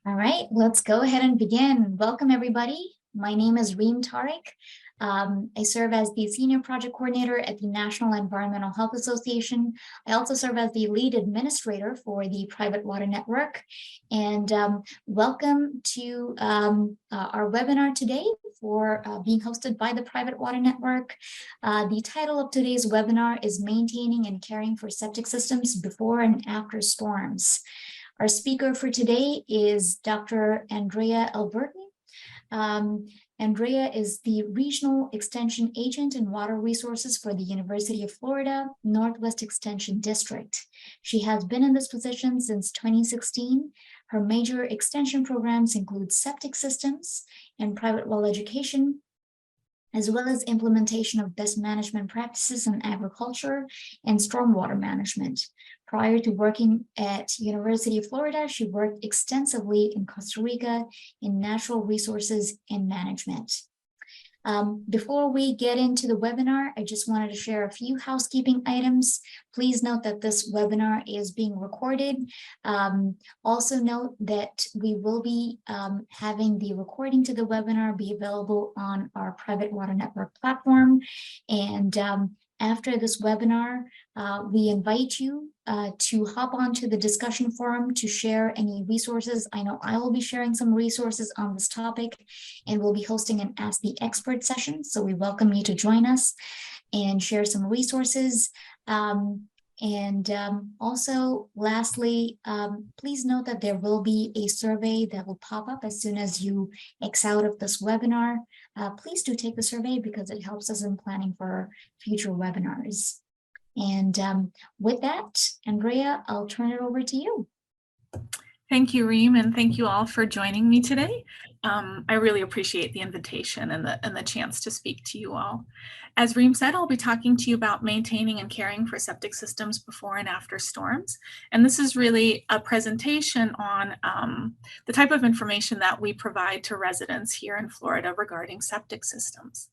All right, let's go ahead and begin. Welcome, everybody. My name is Reem Tariq. I serve as the Senior Project Coordinator at the National Environmental Health Association. I also serve as the Lead Administrator for the Private Water Network. And welcome to our webinar today for being hosted by the Private Water Network. The title of today's webinar is Maintaining and Caring for Septic Systems Before and After Storms. Our speaker for today is Dr. Andrea Alberti. Andrea is the Regional Extension Agent in Water Resources for the University of Florida, Northwest Extension District. She has been in this position since 2016. Her major extension programs include septic systems and private well education, as well as implementation of best management practices in agriculture and stormwater management. Prior to working at University of Florida, she worked extensively in Costa Rica in natural resources and management. Before we get into the webinar, I just wanted to share a few housekeeping items. Please note that this webinar is being recorded. Also note that we will be having the recording to the webinar be available on our Private Water Network platform. And after this webinar, we invite you to hop onto the discussion forum to share any resources. I know I will be sharing some resources on this topic, and we'll be hosting an Ask the Expert session. So we welcome you to join us and share some resources. Also, lastly, please note that there will be a survey that will pop up as soon as you X out of this webinar. Please do take the survey because it helps us in planning for future webinars. And with that, Andrea, I'll turn it over to you. Thank you, Reem, and thank you all for joining me today. I really appreciate the invitation and the chance to speak to you all. As Reem said, I'll be talking to you about maintaining and caring for septic systems before and after storms. And this is really a presentation on the type of information that we provide to residents here in Florida regarding septic systems.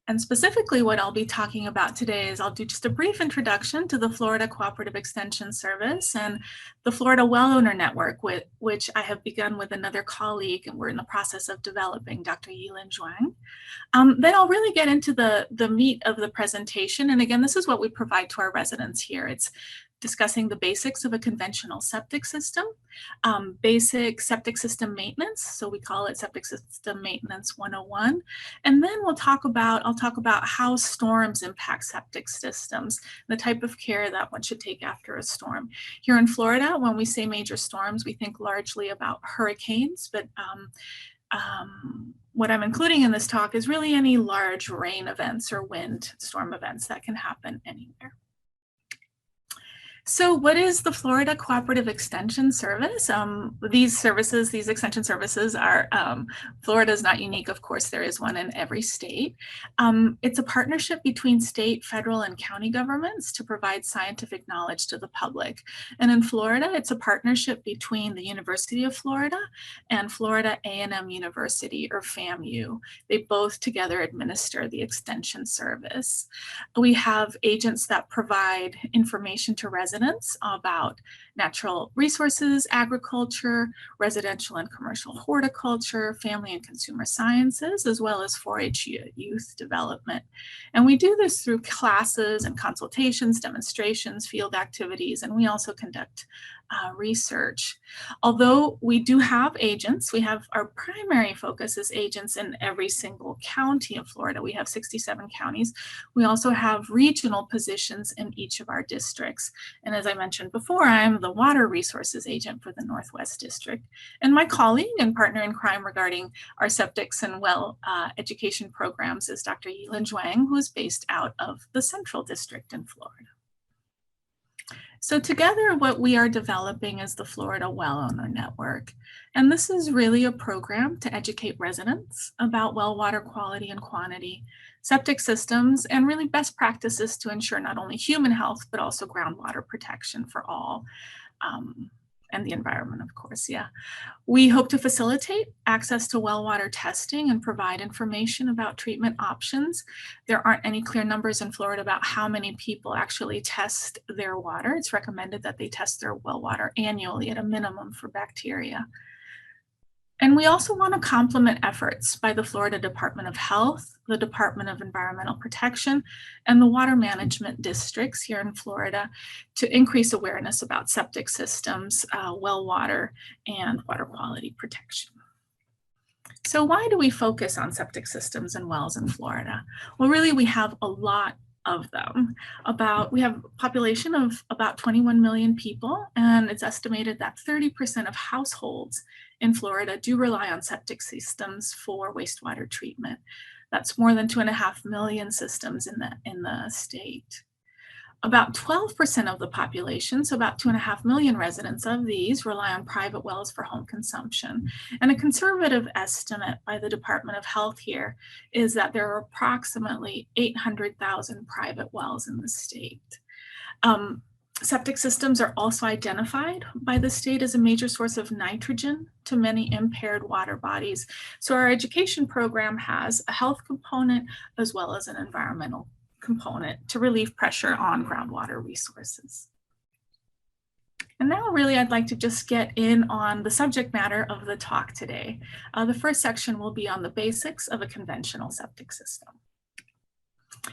And specifically what I'll be talking about today is I'll do just a brief introduction to the Florida Cooperative Extension Service and the Florida Well Owner Network, which I have begun with another colleague, and we're in the process of developing, Dr. Yilin Zhuang. Then I'll really get into the meat of the presentation. And again, this is what we provide to our residents here. It's discussing the basics of a conventional septic system, basic septic system maintenance. So we call it Septic System Maintenance 101. And then I'll talk about how storms impact septic systems, the type of care that one should take after a storm. Here in Florida, when we say major storms, we think largely about hurricanes, but what I'm including in this talk is really any large rain events or wind storm events that can happen anywhere. So what is the Florida Cooperative Extension Service? These extension services are, Florida is not unique, of course, there is one in every state. It's a partnership between state, federal, and county governments to provide scientific knowledge to the public. And in Florida, it's a partnership between the University of Florida and Florida A&M University, or FAMU. They both together administer the extension service. We have agents that provide information to residents about natural resources, agriculture, residential and commercial horticulture, family and consumer sciences, as well as 4-H youth development. And we do this through classes and consultations, demonstrations, field activities, and we also conduct research. Although we do have agents, our primary focus is agents in every single county of Florida. We have 67 counties. We also have regional positions in each of our districts. And as I mentioned before, I'm the water resources agent for the Northwest District. And my colleague and partner in crime regarding our septics and well education programs is Dr. Yilin Zhuang, who is based out of the Central District in Florida. So together, what we are developing is the Florida Well Owner Network. And this is really a program to educate residents about well water quality and quantity, septic systems, and really best practices to ensure not only human health, but also groundwater protection for all. And the environment, of course, yeah. We hope to facilitate access to well water testing and provide information about treatment options. There aren't any clear numbers in Florida about how many people actually test their water. It's recommended that they test their well water annually at a minimum for bacteria. And we also want to complement efforts by the Florida Department of Health, the Department of Environmental Protection, and the water management districts here in Florida to increase awareness about septic systems, well water, and water quality protection. So why do we focus on septic systems and wells in Florida? Well, really, we have a lot of them. We have a population of about 21 million people, and it's estimated that 30% of households in Florida do rely on septic systems for wastewater treatment. That's more than 2.5 million systems in the state. About 12% of the population, so about 2.5 million residents of these, rely on private wells for home consumption. And a conservative estimate by the Department of Health here is that there are approximately 800,000 private wells in the state. Septic systems are also identified by the state as a major source of nitrogen to many impaired water bodies. So our education program has a health component as well as an environmental component to relieve pressure on groundwater resources. And now really I'd like to just get in on the subject matter of the talk today. The first section will be on the basics of a conventional septic system.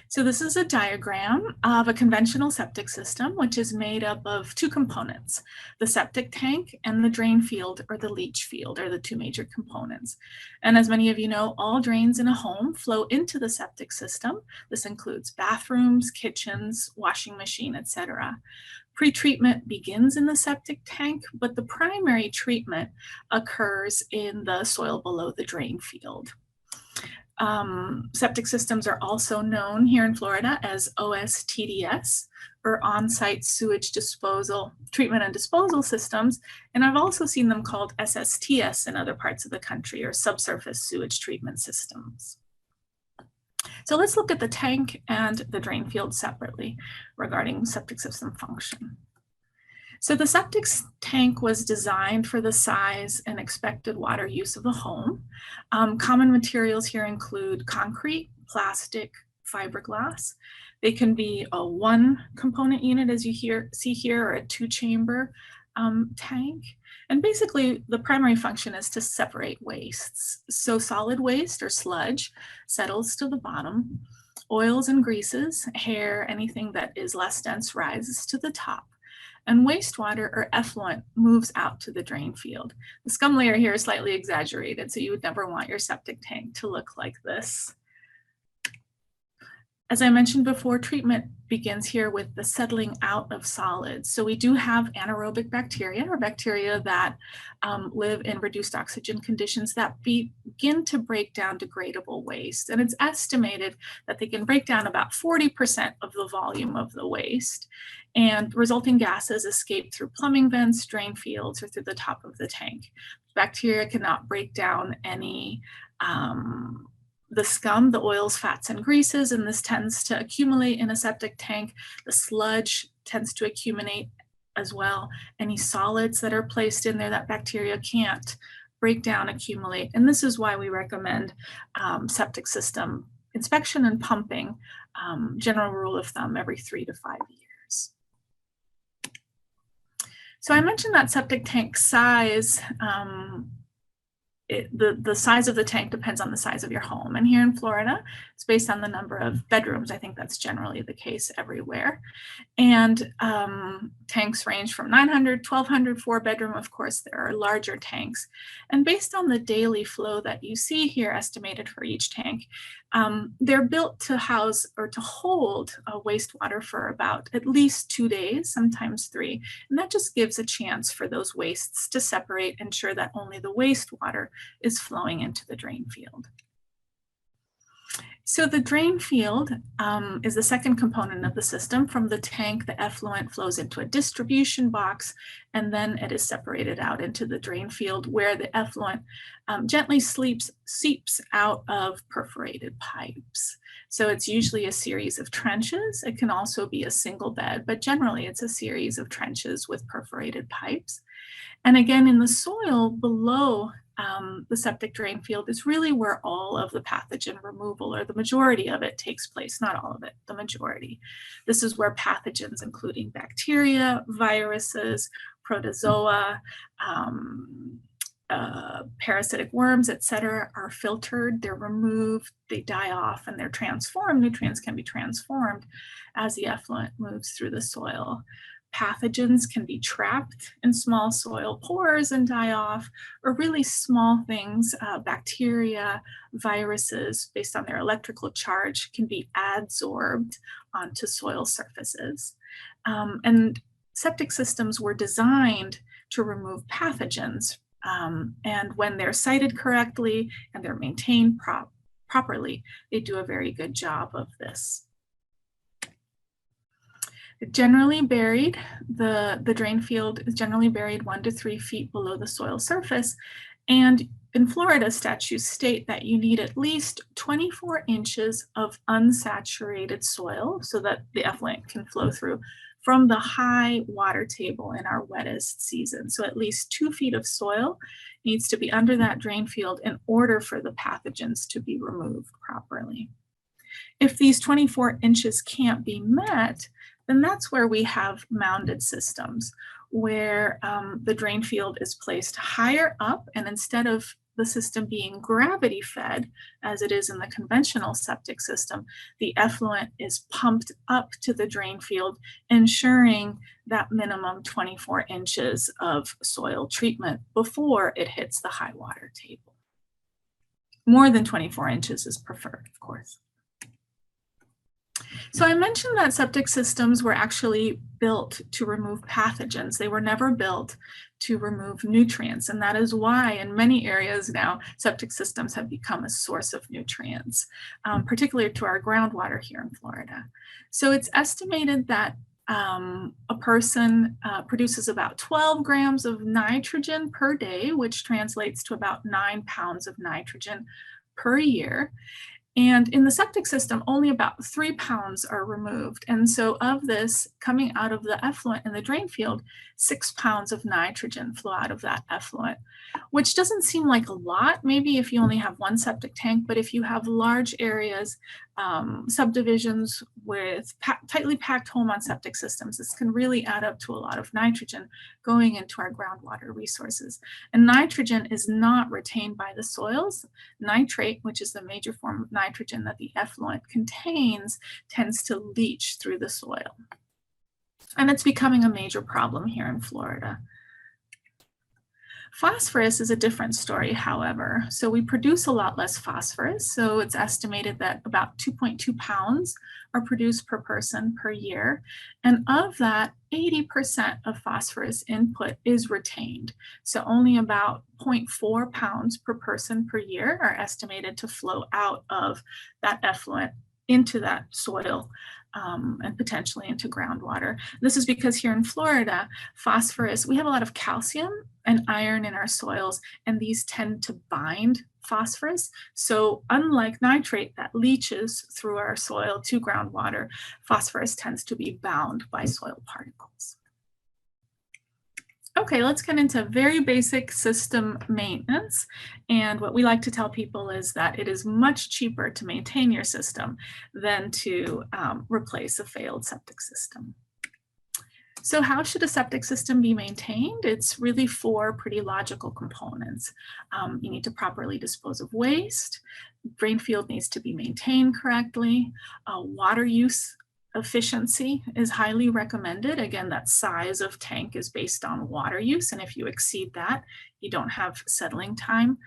So this is a diagram of a conventional septic system, which is made up of two components. The septic tank and the drain field or the leach field are the two major components. And as many of you know, all drains in a home flow into the septic system. This includes bathrooms, kitchens, washing machine, etc. Pre-treatment begins in the septic tank, but the primary treatment occurs in the soil below the drain field. Septic systems are also known here in Florida as OSTDS, or on-site sewage disposal, treatment and disposal systems. And I've also seen them called SSTS in other parts of the country, or subsurface sewage treatment systems. So let's look at the tank and the drain field separately regarding septic system function. So the septic tank was designed for the size and expected water use of the home. Common materials here include concrete, plastic, fiberglass. They can be a one component unit, as you see here, or a two-chamber tank. And basically the primary function is to separate wastes. So solid waste or sludge settles to the bottom. Oils and greases, hair, anything that is less dense rises to the top. And wastewater or effluent moves out to the drain field. The scum layer here is slightly exaggerated, so you would never want your septic tank to look like this. As I mentioned before, treatment begins here with the settling out of solids. So we do have anaerobic bacteria, or bacteria that live in reduced oxygen conditions, that begin to break down degradable waste. And it's estimated that they can break down about 40% of the volume of the waste. And resulting gases escape through plumbing vents, drain fields, or through the top of the tank. Bacteria cannot break down any the scum, the oils, fats, and greases, and this tends to accumulate in a septic tank. The sludge tends to accumulate as well. Any solids that are placed in there that bacteria can't break down, accumulate. And this is why we recommend septic system inspection and pumping, general rule of thumb, every 3 to 5 years. So I mentioned that septic tank size, the size of the tank depends on the size of your home. And here in Florida, it's based on the number of bedrooms. I think that's generally the case everywhere. And tanks range from 900, 1,200, 4-bedroom. Of course, there are larger tanks. And based on the daily flow that you see here estimated for each tank, they're built to house or to hold wastewater for about at least 2 days, sometimes 3. And that just gives a chance for those wastes to separate, ensure that only the wastewater is flowing into the drain field. So the drain field is the second component of the system. From the tank, the effluent flows into a distribution box, and then it is separated out into the drain field, where the effluent gently seeps out of perforated pipes. So it's usually a series of trenches. It can also be a single bed, but generally it's a series of trenches with perforated pipes. And again, in the soil below the septic drain field is really where all of the pathogen removal, or the majority of it, takes place. Not all of it, the majority. This is where pathogens, including bacteria, viruses, protozoa, parasitic worms, etc., are filtered, they're removed, they die off, and they're transformed. Nutrients can be transformed as the effluent moves through the soil. Pathogens can be trapped in small soil pores and die off, or really small things, bacteria, viruses, based on their electrical charge, can be adsorbed onto soil surfaces. And septic systems were designed to remove pathogens. And when they're sited correctly and they're maintained properly, they do a very good job of this. Generally buried, the drain field is generally buried 1 to 3 feet below the soil surface. And in Florida, statutes state that you need at least 24 inches of unsaturated soil so that the effluent can flow through from the high water table in our wettest season. So at least 2 feet of soil needs to be under that drain field in order for the pathogens to be removed properly. If these 24 inches can't be met, then that's where we have mounded systems, where the drain field is placed higher up, and instead of the system being gravity fed, as it is in the conventional septic system, the effluent is pumped up to the drain field, ensuring that minimum 24 inches of soil treatment before it hits the high water table. More than 24 inches is preferred, of course. So I mentioned that septic systems were actually built to remove pathogens. They were never built to remove nutrients. And that is why in many areas now, septic systems have become a source of nutrients, particularly to our groundwater here in Florida. So it's estimated that a person produces about 12 grams of nitrogen per day, which translates to about 9 pounds of nitrogen per year. And in the septic system, only about 3 pounds are removed. And so of this, coming out of the effluent in the drain field, 6 pounds of nitrogen flow out of that effluent, which doesn't seem like a lot, maybe if you only have one septic tank, but if you have large areas, subdivisions with tightly packed home on septic systems, this can really add up to a lot of nitrogen going into our groundwater resources. And nitrogen is not retained by the soils. Nitrate, which is the major form of nitrogen that the effluent contains, tends to leach through the soil. And it's becoming a major problem here in Florida. Phosphorus is a different story, however. So we produce a lot less phosphorus. So it's estimated that about 2.2 pounds are produced per person per year. And of that, 80% of phosphorus input is retained. So only about 0.4 pounds per person per year are estimated to flow out of that effluent into that soil. And potentially into groundwater. This is because here in Florida, phosphorus, we have a lot of calcium and iron in our soils, and these tend to bind phosphorus. So unlike nitrate that leaches through our soil to groundwater, phosphorus tends to be bound by soil particles. Okay, let's get into very basic system maintenance. And what we like to tell people is that it is much cheaper to maintain your system than to replace a failed septic system. So how should a septic system be maintained? It's really 4 pretty logical components. You need to properly dispose of waste. Drain field needs to be maintained correctly. Water use efficiency is highly recommended. Again, that size of tank is based on water use, and if you exceed that, you don't have settling time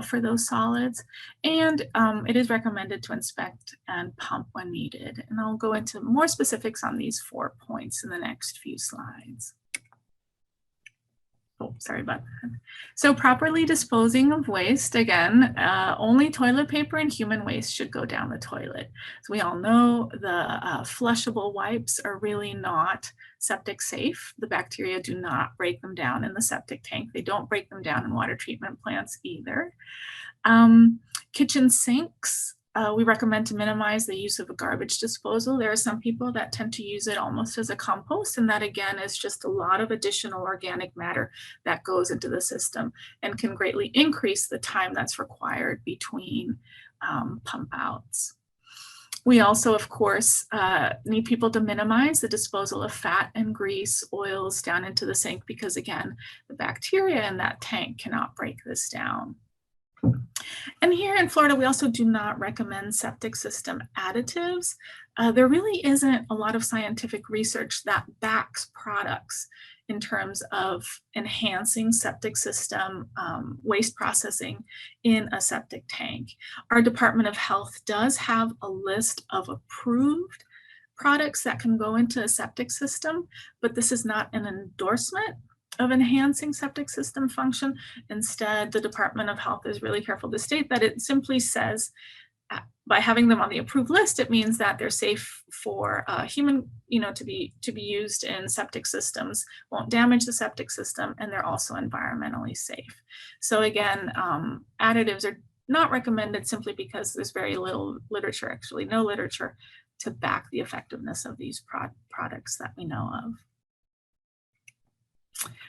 for those solids. And it is recommended to inspect and pump when needed. And I'll go into more specifics on these 4 points in the next few slides. Oh, sorry about that. So properly disposing of waste, again, only toilet paper and human waste should go down the toilet. So we all know the flushable wipes are really not septic safe. The bacteria do not break them down in the septic tank. They don't break them down in water treatment plants either. Kitchen sinks, we recommend to minimize the use of a garbage disposal. There are some people that tend to use it almost as a compost, and that again is just a lot of additional organic matter that goes into the system and can greatly increase the time that's required between pump outs. We also, of course, need people to minimize the disposal of fat and grease, oils down into the sink because, again, the bacteria in that tank cannot break this down. And here in Florida, we also do not recommend septic system additives. There really isn't a lot of scientific research that backs products in terms of enhancing septic system waste processing in a septic tank. Our Department of Health does have a list of approved products that can go into a septic system, but this is not an endorsement of enhancing septic system function. Instead, the Department of Health is really careful to state that it simply says by having them on the approved list, it means that they're safe for human, to be used in septic systems, won't damage the septic system, and they're also environmentally safe. So again, additives are not recommended simply because there's very little literature, actually no literature, to back the effectiveness of these products that we know of.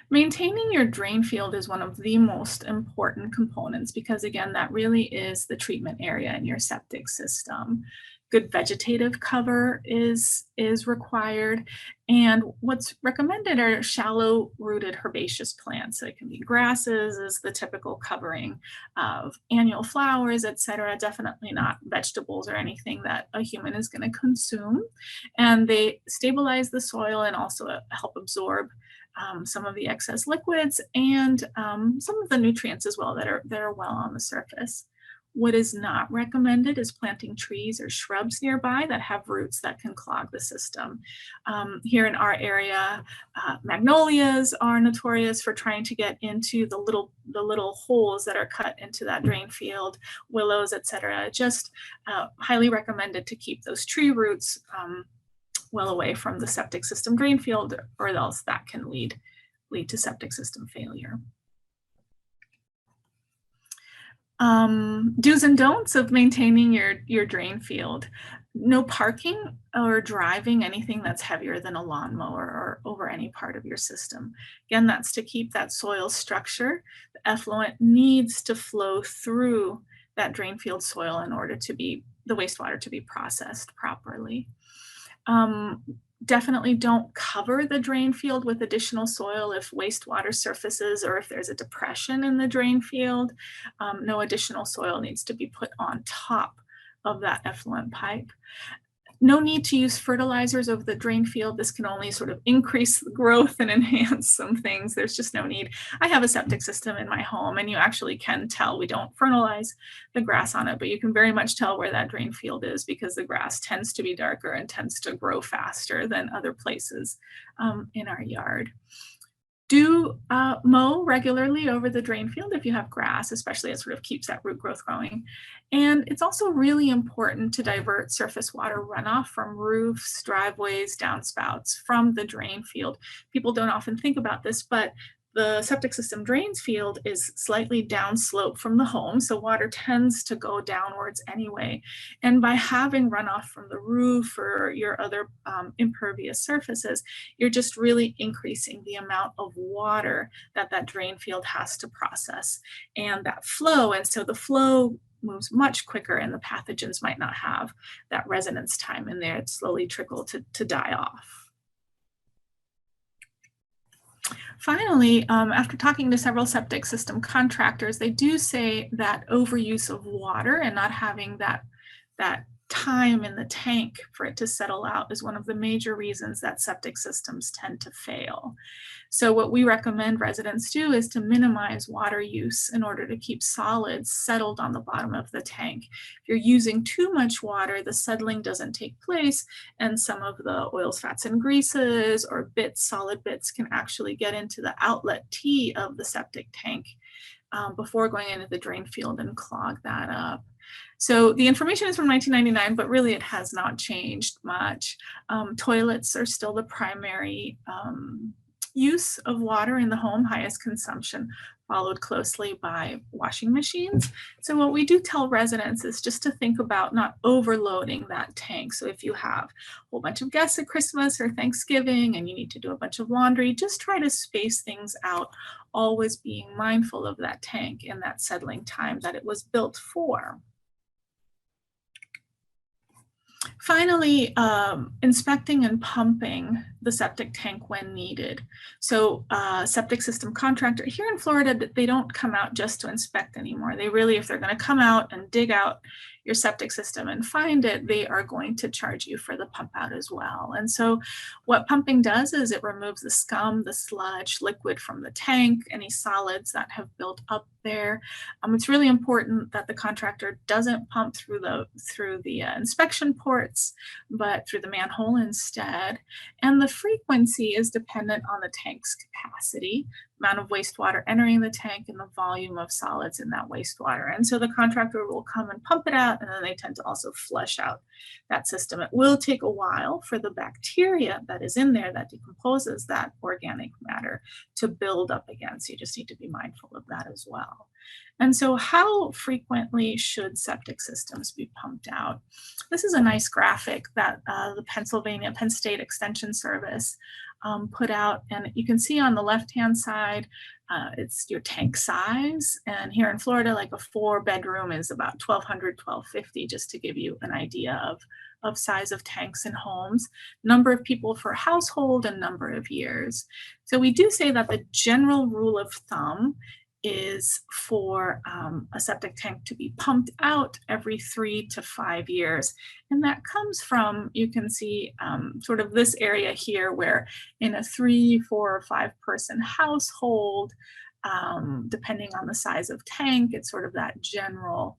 Maintaining your drain field is one of the most important components because, again, that really is the treatment area in your septic system. Good vegetative cover is required, and what's recommended are shallow-rooted herbaceous plants. So it can be grasses is the typical covering of annual flowers, etc. Definitely not vegetables or anything that a human is going to consume. And they stabilize the soil and also help absorb some of the excess liquids and some of the nutrients as well that are well on the surface. What is not recommended is planting trees or shrubs nearby that have roots that can clog the system. Here in our area, magnolias are notorious for trying to get into the little holes that are cut into that drain field, willows, etc. Just highly recommended to keep those tree roots well away from the septic system drain field, or else that can lead to septic system failure. Do's and don'ts of maintaining your drain field. No parking or driving anything that's heavier than a lawnmower or over any part of your system. Again, that's to keep that soil structure. The effluent needs to flow through that drain field soil in order to be the wastewater to be processed properly. Definitely don't cover the drain field with additional soil if wastewater surfaces or if there's a depression in the drain field. No additional soil needs to be put on top of that effluent pipe. No need to use fertilizers over the drain field. This can only sort of increase the growth and enhance some things. There's just no need. I have a septic system in my home, and you actually can tell we don't fertilize the grass on it, but you can very much tell where that drain field is because the grass tends to be darker and tends to grow faster than other places in our yard. Do mow regularly over the drain field if you have grass, especially it sort of keeps that root growth going. And it's also really important to divert surface water runoff from roofs, driveways, downspouts from the drain field. People don't often think about this, but the septic system drains field is slightly downslope from the home, so water tends to go downwards anyway. And by having runoff from the roof or your other impervious surfaces, you're just really increasing the amount of water that drain field has to process and that flow. And so the flow moves much quicker and the pathogens might not have that residence time in there. It slowly trickle to die off. Finally, after talking to several septic system contractors, they do say that overuse of water and not having that time in the tank for it to settle out is one of the major reasons that septic systems tend to fail. So what we recommend residents do is to minimize water use in order to keep solids settled on the bottom of the tank. If you're using too much water, the settling doesn't take place, and some of the oils, fats, and greases or solid bits can actually get into the outlet T of the septic tank before going into the drain field and clog that up. So the information is from 1999, but really it has not changed much. Toilets are still the primary use of water in the home, highest consumption, followed closely by washing machines. So what we do tell residents is just to think about not overloading that tank. So if you have a whole bunch of guests at Christmas or Thanksgiving and you need to do a bunch of laundry, just try to space things out, always being mindful of that tank and that settling time that it was built for. Finally, inspecting and pumping the septic tank when needed. So septic system contractor here in Florida, they don't come out just to inspect anymore. They really, if they're going to come out and dig out your septic system and find it, they are going to charge you for the pump out as well. And so what pumping does is it removes the scum, the sludge, liquid from the tank, any solids that have built up there. It's really important that the contractor doesn't pump through the inspection ports, but through the manhole instead. And the frequency is dependent on the tank's capacity, amount of wastewater entering the tank, and the volume of solids in that wastewater. And so the contractor will come and pump it out, and then they tend to also flush out that system. It will take a while for the bacteria that is in there that decomposes that organic matter to build up again. So you just need to be mindful of that as well. And so how frequently should septic systems be pumped out? This is a nice graphic that the Penn State Extension Service put out. And you can see on the left-hand side, it's your tank size. And here in Florida, like a 4-bedroom is about 1,200, 1,250, just to give you an idea of size of tanks in homes, number of people per household, and number of years. So we do say that the general rule of thumb is for a septic tank to be pumped out every 3 to 5 years. And that comes from, you can see sort of this area here where in a 3, 4, or 5 person household, depending on the size of tank, it's sort of that general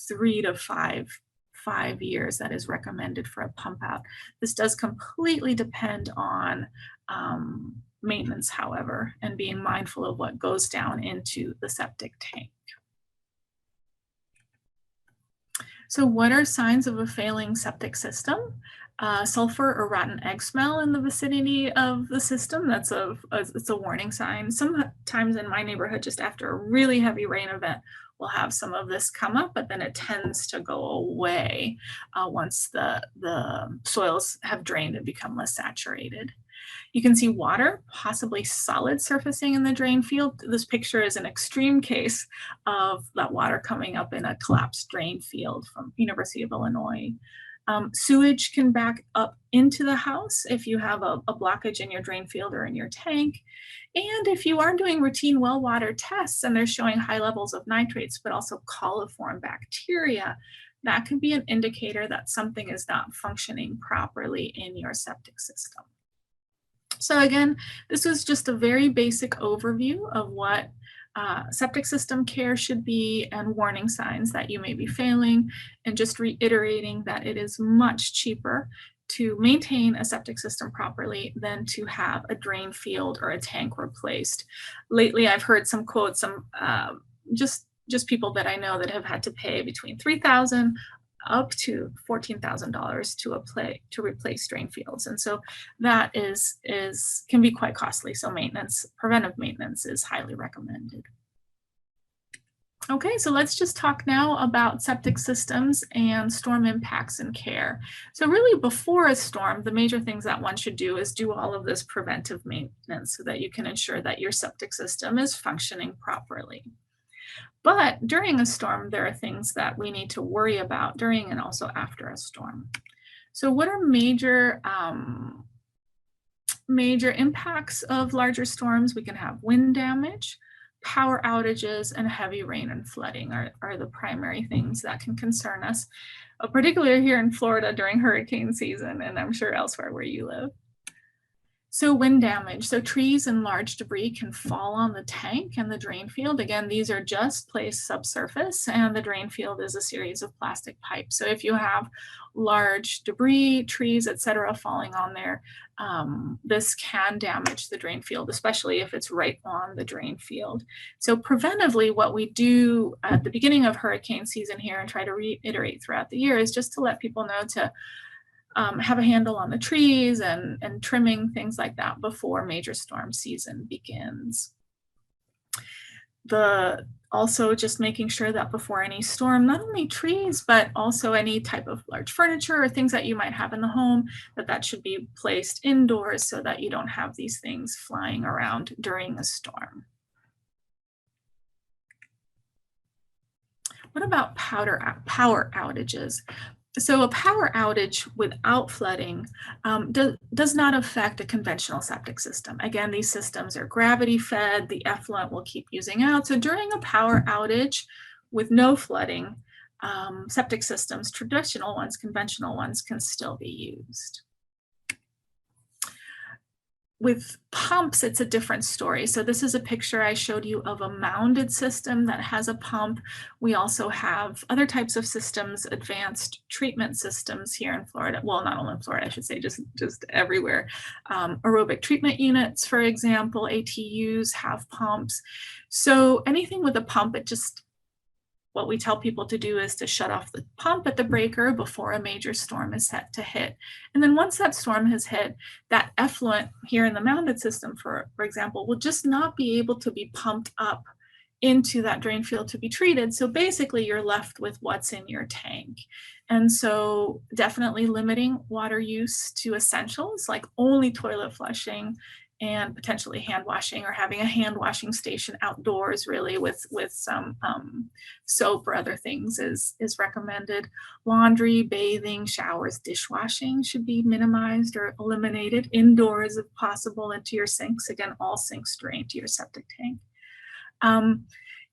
3 to 5 years that is recommended for a pump out. This does completely depend on maintenance, however, and being mindful of what goes down into the septic tank. So what are signs of a failing septic system? Sulfur or rotten egg smell in the vicinity of the system, it's a warning sign. Sometimes in my neighborhood, just after a really heavy rain event, we'll have some of this come up, but then it tends to go away once the soils have drained and become less saturated. You can see water, possibly solid, surfacing in the drain field. This picture is an extreme case of that water coming up in a collapsed drain field from University of Illinois. Sewage can back up into the house if you have a blockage in your drain field or in your tank. And if you are doing routine well water tests and they're showing high levels of nitrates, but also coliform bacteria, that could be an indicator that something is not functioning properly in your septic system. So again, this was just a very basic overview of what septic system care should be and warning signs that you may be failing, and just reiterating that it is much cheaper to maintain a septic system properly than to have a drain field or a tank replaced. Lately, I've heard some quotes, just people that I know that have had to pay between $3,000 up to $14,000 to replace drain fields. And so that can be quite costly. So preventive maintenance is highly recommended. Okay, so let's just talk now about septic systems and storm impacts and care. So really before a storm, the major things that one should do is do all of this preventive maintenance so that you can ensure that your septic system is functioning properly. But during a storm, there are things that we need to worry about during and also after a storm. So what are major impacts of larger storms? We can have wind damage, power outages, and heavy rain and flooding are the primary things that can concern us, particularly here in Florida during hurricane season, and I'm sure elsewhere where you live. So wind damage, so trees and large debris can fall on the tank and the drain field. Again, these are just placed subsurface, and the drain field is a series of plastic pipes. So if you have large debris, trees, etc., falling on there, this can damage the drain field, especially if it's right on the drain field. So preventively, what we do at the beginning of hurricane season here, and try to reiterate throughout the year, is just to let people know to have a handle on the trees and trimming, things like that, before major storm season begins. Also just making sure that before any storm, not only trees, but also any type of large furniture or things that you might have in the home, that should be placed indoors so that you don't have these things flying around during a storm. What about power outages? So a power outage without flooding does not affect a conventional septic system. Again, these systems are gravity fed, the effluent will keep using out. So during a power outage with no flooding, septic systems, traditional ones, conventional ones, can still be used. With pumps, it's a different story. So this is a picture I showed you of a mounded system that has a pump. We also have other types of systems, advanced treatment systems here in Florida. Well, not only in Florida, I should say, just everywhere. Aerobic treatment units, for example, ATUs have pumps. So anything with a pump, what we tell people to do is to shut off the pump at the breaker before a major storm is set to hit. And then once that storm has hit, that effluent here in the mounded system, for example, will just not be able to be pumped up into that drain field to be treated. So basically you're left with what's in your tank. And so definitely limiting water use to essentials like only toilet flushing and potentially hand washing, or having a hand washing station outdoors, really with some soap or other things is recommended. Laundry, bathing, showers, dishwashing should be minimized or eliminated indoors if possible, into your sinks. Again, all sinks drain to your septic tank.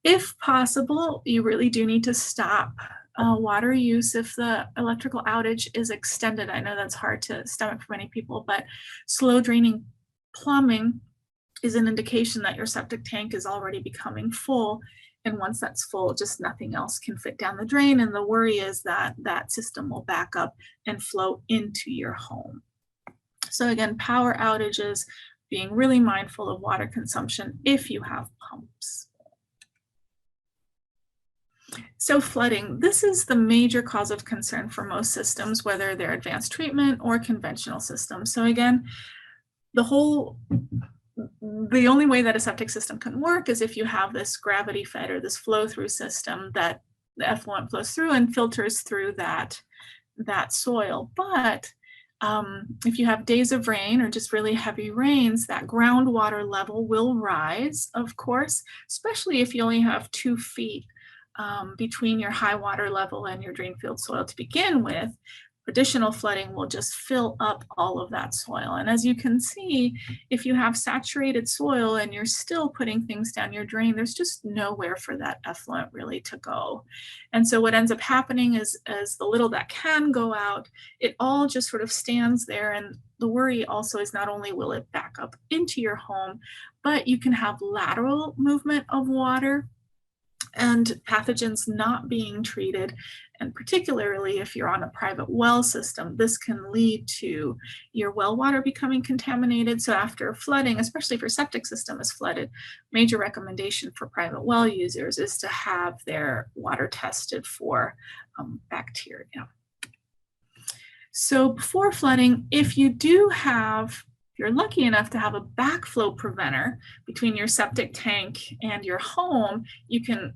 If possible, you really do need to stop water use if the electrical outage is extended. I know that's hard to stomach for many people, but slow draining plumbing is an indication that your septic tank is already becoming full. And once that's full, just nothing else can fit down the drain. And the worry is that that system will back up and flow into your home. So again, power outages, being really mindful of water consumption if you have pumps. So flooding, this is the major cause of concern for most systems, whether they're advanced treatment or conventional systems. So again, the only way that a septic system can work is if you have this gravity fed or this flow through system that the effluent flows through and filters through that soil. But if you have days of rain or just really heavy rains, that groundwater level will rise, of course, especially if you only have 2 feet between your high water level and your drain field soil to begin with. Additional flooding will just fill up all of that soil. And as you can see, if you have saturated soil and you're still putting things down your drain, there's just nowhere for that effluent really to go. And so what ends up happening is, as the little that can go out, it all just sort of stands there. And the worry also is not only will it back up into your home, but you can have lateral movement of water and pathogens not being treated. And particularly if you're on a private well system, this can lead to your well water becoming contaminated. So after flooding, especially if your septic system is flooded, major recommendation for private well users is to have their water tested for bacteria. So before flooding, if you're lucky enough to have a backflow preventer between your septic tank and your home, you can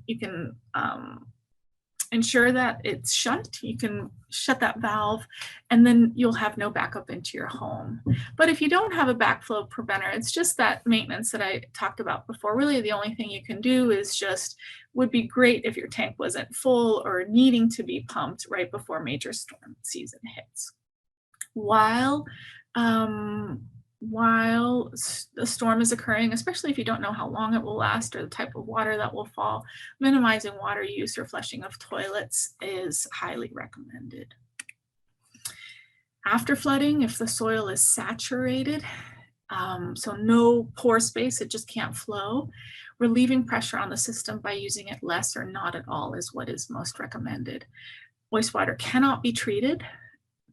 ensure that it's shut. You can shut that valve, and then you'll have no backup into your home. But if you don't have a backflow preventer, it's just that maintenance that I talked about before. Really, the only thing you can do is would be great if your tank wasn't full or needing to be pumped right before major storm season hits. While the storm is occurring, especially if you don't know how long it will last or the type of water that will fall, minimizing water use or flushing of toilets is highly recommended. After flooding, if the soil is saturated, so no pore space, it just can't flow, relieving pressure on the system by using it less or not at all is what is most recommended. Wastewater cannot be treated.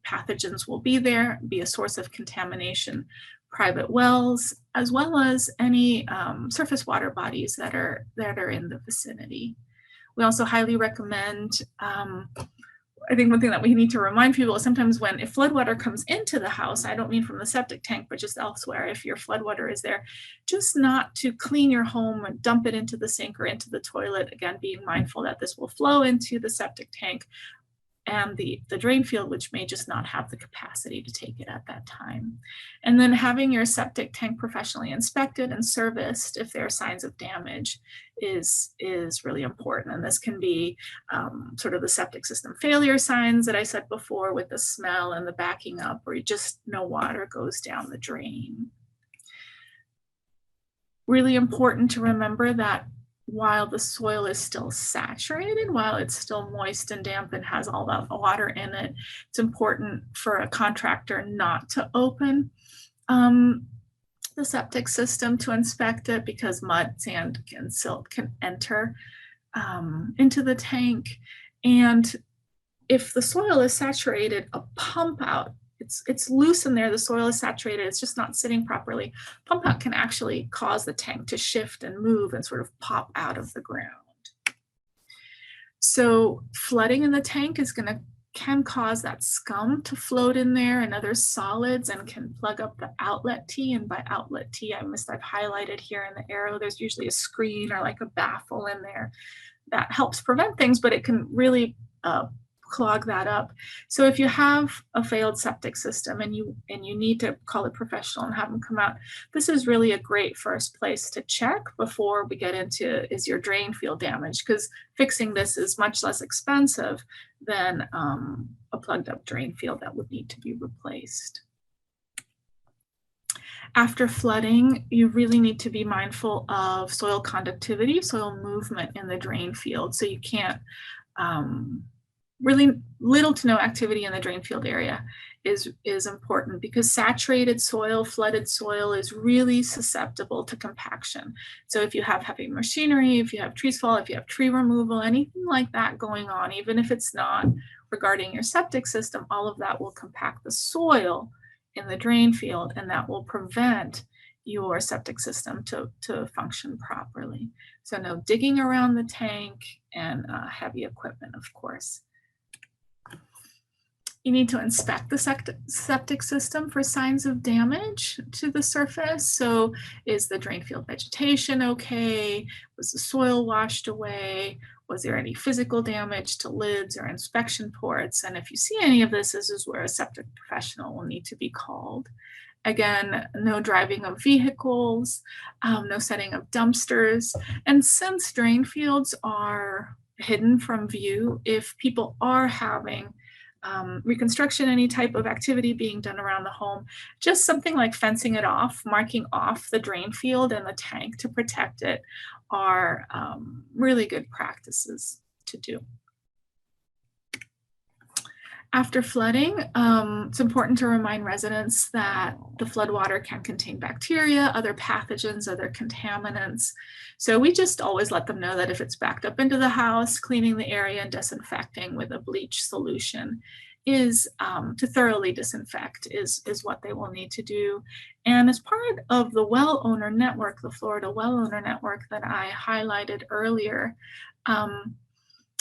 Pathogens will be there, be a source of contamination. Private wells, as well as any surface water bodies that are in the vicinity. We also highly recommend, I think one thing that we need to remind people is sometimes if floodwater comes into the house, I don't mean from the septic tank, but just elsewhere, if your floodwater is there, just not to clean your home and dump it into the sink or into the toilet. Again, being mindful that this will flow into the septic tank. and the drain field, which may just not have the capacity to take it at that time. And then having your septic tank professionally inspected and serviced if there are signs of damage is really important. And this can be sort of the septic system failure signs that I said before, with the smell and the backing up, where you just no water goes down the drain. Really important to remember that while the soil is still saturated, while it's still moist and damp and has all that water in it, it's important for a contractor not to open the septic system to inspect it, because mud, sand, and silt can enter into the tank. And if the soil is saturated, a pump out, it's loose in there, the soil is saturated, it's just not sitting properly. Pump out can actually cause the tank to shift and move and sort of pop out of the ground. So flooding in the tank can cause that scum to float in there and other solids, and can plug up the outlet T. And by outlet T, I've highlighted here in the arrow, there's usually a screen or like a baffle in there that helps prevent things, but it can really clog that up. So if you have a failed septic system and you need to call a professional and have them come out, this is really a great first place to check before we get into, is your drain field damaged? Because fixing this is much less expensive than a plugged up drain field that would need to be replaced. After flooding, you really need to be mindful of soil conductivity, soil movement in the drain field. So you can't really little to no activity in the drain field area is important, because saturated soil, flooded soil is really susceptible to compaction. So if you have heavy machinery, if you have trees fall, if you have tree removal, anything like that going on, even if it's not regarding your septic system, all of that will compact the soil in the drain field, and that will prevent your septic system to function properly. So no digging around the tank, and heavy equipment, of course. You need to inspect the septic system for signs of damage to the surface. So is the drain field vegetation okay? Was the soil washed away? Was there any physical damage to lids or inspection ports? And if you see any of this is where a septic professional will need to be called. Again, no driving of vehicles, no setting of dumpsters. And since drain fields are hidden from view, if people are having reconstruction, any type of activity being done around the home, just something like fencing it off, marking off the drain field and the tank to protect it are really good practices to do. After flooding, it's important to remind residents that the floodwater can contain bacteria, other pathogens, other contaminants. So we just always let them know that if it's backed up into the house, cleaning the area and disinfecting with a bleach solution is to thoroughly disinfect is what they will need to do. And as part of the well owner network, the Florida Well Owner Network that I highlighted earlier,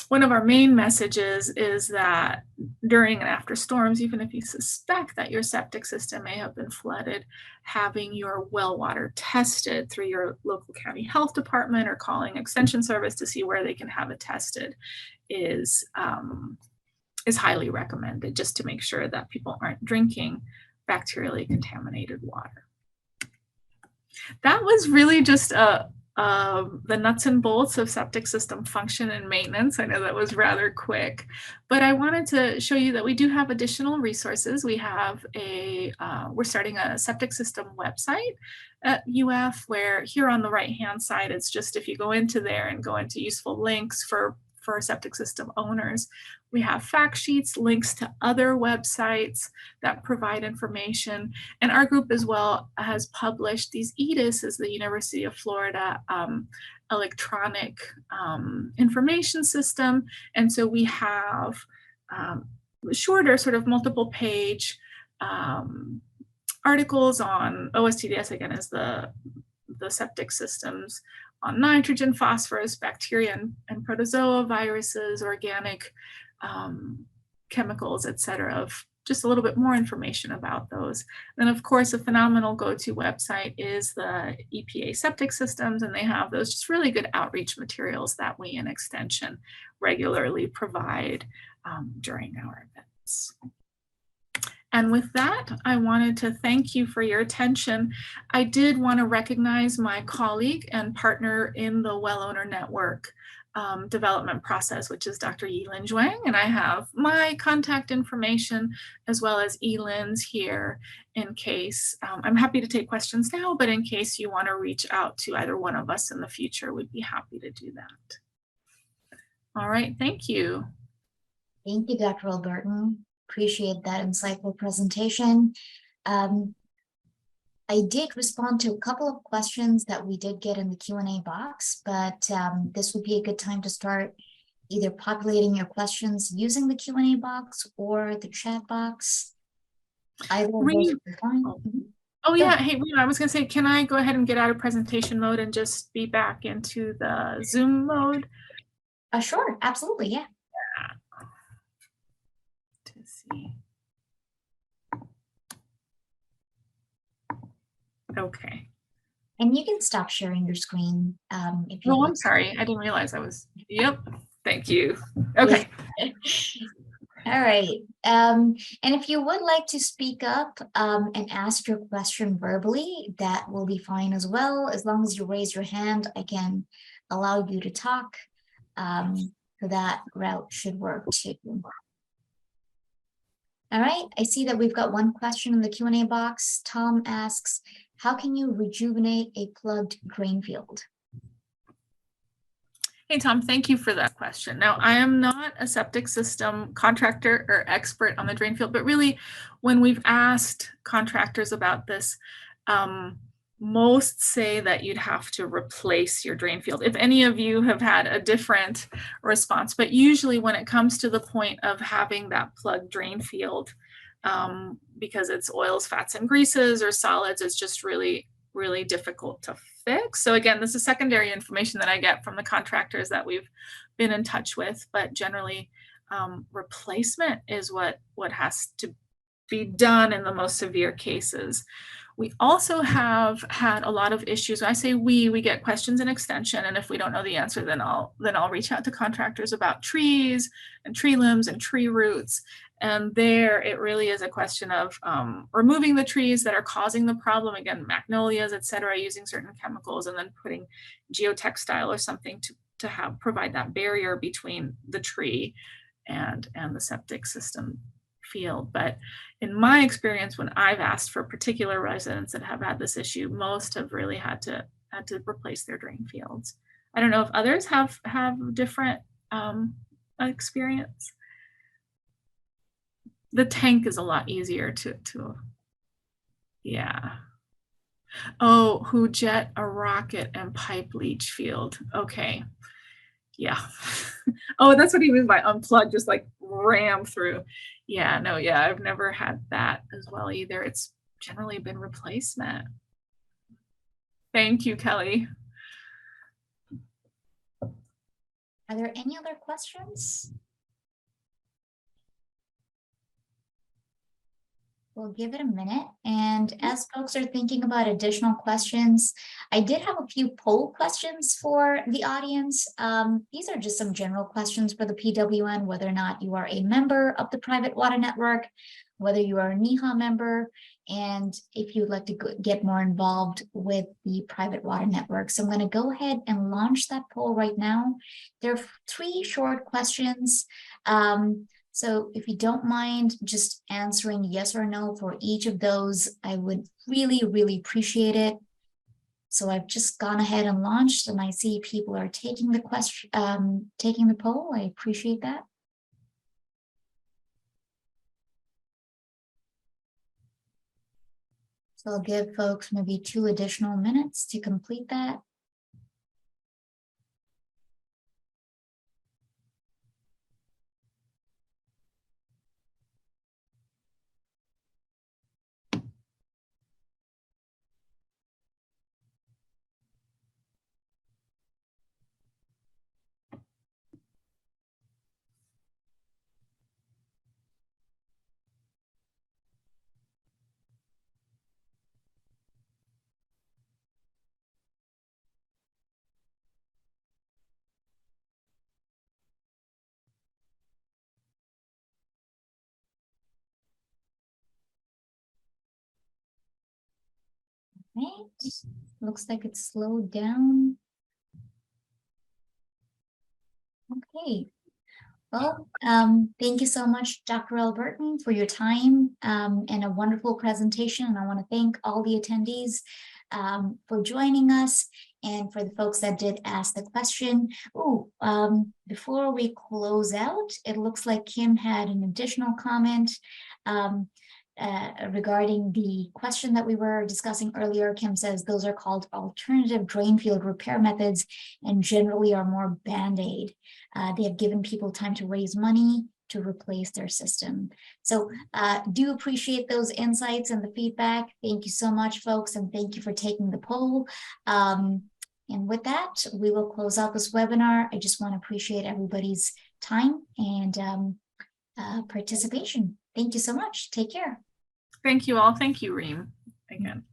one of our main messages is that during and after storms, even if you suspect that your septic system may have been flooded, having your well water tested through your local county health department or calling extension service to see where they can have it tested is highly recommended, just to make sure that people aren't drinking bacterially contaminated water. That was really just the nuts and bolts of septic system function and maintenance. I know that was rather quick, but I wanted to show you that we do have additional resources. We have we're starting a septic system website at UF, where here on the right-hand side, it's just if you go into there and go into useful links for septic system owners, we have fact sheets, links to other websites that provide information. And our group as well has published these EDIS, is the University of Florida electronic information system. And so we have shorter sort of multiple page articles on OSTDS, again, is the septic systems, on nitrogen, phosphorus, bacteria and protozoa, viruses, organic chemicals, etc. Of just a little bit more information about those. And of course, a phenomenal go-to website is the EPA septic systems, and they have those just really good outreach materials that we in Extension regularly provide during our events. And with that, I wanted to thank you for your attention. I did want to recognize my colleague and partner in the Well Owner Network development process, which is Dr. Yilin Zhuang, and I have my contact information as well as Yilin's here in case, I'm happy to take questions now, but in case you want to reach out to either one of us in the future, we'd be happy to do that. All right, thank you. Thank you, Dr. Albertin. Appreciate that insightful presentation. I did respond to a couple of questions that we did get in the Q&A box, but this would be a good time to start either populating your questions using the Q&A box or the chat box. Either of those would be fine. Oh yeah, hey, I was gonna say, can I go ahead and get out of presentation mode and just be back into the Zoom mode? Sure, absolutely, yeah. To see. Okay. And you can stop sharing your screen if you. Oh, I'm sorry. I didn't realize I was. Yep. Thank you. Okay. All right. And if you would like to speak up and ask your question verbally, that will be fine as well. As long as you raise your hand, I can allow you to talk. So that route should work too. All right. I see that we've got one question in the Q&A box. Tom asks, how can you rejuvenate a plugged drain field? Hey, Tom, thank you for that question. Now, I am not a septic system contractor or expert on the drain field, but really when we've asked contractors about this, most say that you'd have to replace your drain field. If any of you have had a different response, but usually when it comes to the point of having that plugged drain field, because it's oils, fats, and greases or solids, it's just really, really difficult to fix. So again, this is secondary information that I get from the contractors that we've been in touch with, but generally replacement is what has to be done in the most severe cases. We also have had a lot of issues. When I say we get questions in extension, and if we don't know the answer, then I'll reach out to contractors about trees and tree limbs and tree roots. And there it really is a question of removing the trees that are causing the problem, again, magnolias, et cetera, using certain chemicals, and then putting geotextile or something to provide that barrier between the tree and the septic system field. But in my experience, when I've asked for particular residents that have had this issue, most have really had to replace their drain fields. I don't know if others have different experience. The tank is a lot easier to yeah. Oh, who jet a rocket and pipe leach field. Okay. Yeah. Oh, that's what he means by unplug, just like ram through. Yeah, no, yeah, I've never had that as well either. It's generally been replacement. Thank you, Kelly. Are there any other questions? We'll give it a minute. And as folks are thinking about additional questions, I did have a few poll questions for the audience. These are just some general questions for the PWN, whether or not you are a member of the private water network, whether you are a NEHA member, and if you'd like to get more involved with the private water network. So I'm going to go ahead and launch that poll right now. There are 3 short questions. So if you don't mind just answering yes or no for each of those, I would really, really appreciate it. So I've just gone ahead and launched, and I see people are taking the question, taking the poll. I appreciate that. So I'll give folks maybe 2 additional minutes to complete that. Right, looks like it's slowed down. Okay. Well, thank you so much, Dr. Albertin, for your time and a wonderful presentation. And I want to thank all the attendees for joining us and for the folks that did ask the question. Oh, before we close out, it looks like Kim had an additional comment regarding the question that we were discussing earlier. Kim says those are called alternative drain field repair methods and generally are more Band-Aid. They have given people time to raise money to replace their system. So do appreciate those insights and the feedback. Thank you so much, folks, and thank you for taking the poll. And with that, we will close out this webinar. I just want to appreciate everybody's time and participation. Thank you so much. Take care. Thank you all. Thank you, Reem, again.